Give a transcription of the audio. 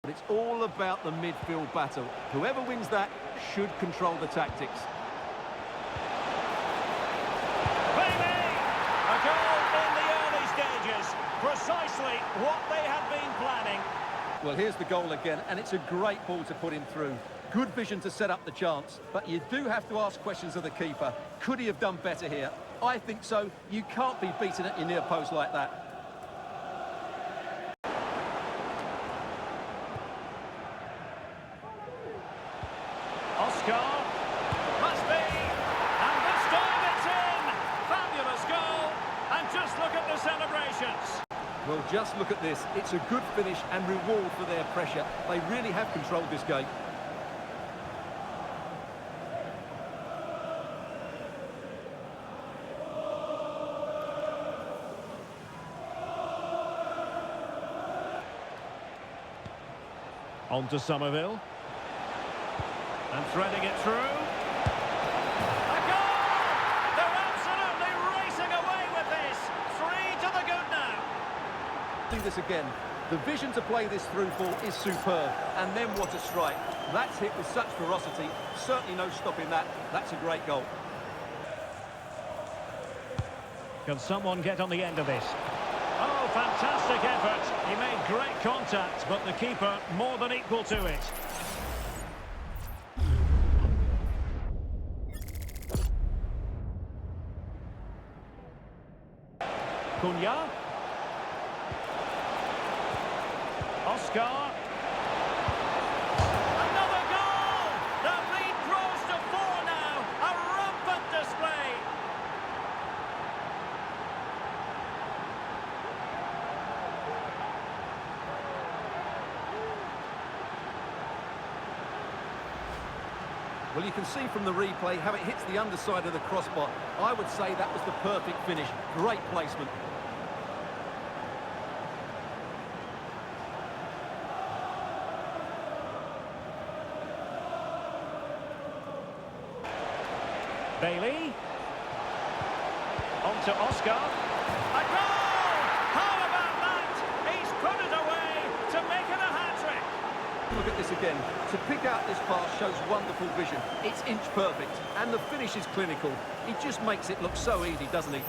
But it's all about the midfield battle. Whoever wins that should control the tactics. Maybe a goal in the early stages. Precisely what they had been planning. Well, here's the goal again, and it's a great ball to put him through. Good vision to set up the chance, but you do have to ask questions of the keeper. Could he have done better here? I think so. You can't be beaten at your near post like that. Oscar, must be, and this time it's in! Fabulous goal, and just look at the celebrations. Well, just look at this. It's a good finish and reward for their pressure. They really have controlled this game. On to Somerville. And threading it through. A goal! They're absolutely racing away with this. 3 to the good now. Do this again. The vision to play this through ball is superb. And then what a strike. That's hit with such ferocity. Certainly no stopping that. That's a great goal. Can someone get on the end of this? Oh, fantastic effort. He made great contact, but the keeper more than equal to it. Cunha. Oscar. Another goal! The lead grows to 4 now. A rampant display. Well, you can see from the replay how it hits the underside of the crossbar. I would say that was the perfect finish. Great placement. Bailey. On to Oscar. A goal! How about that? He's put it away to make it a hat-trick. Look at this again. To pick out this pass shows wonderful vision. It's inch perfect, and the finish is clinical. He just makes it look so easy, doesn't he?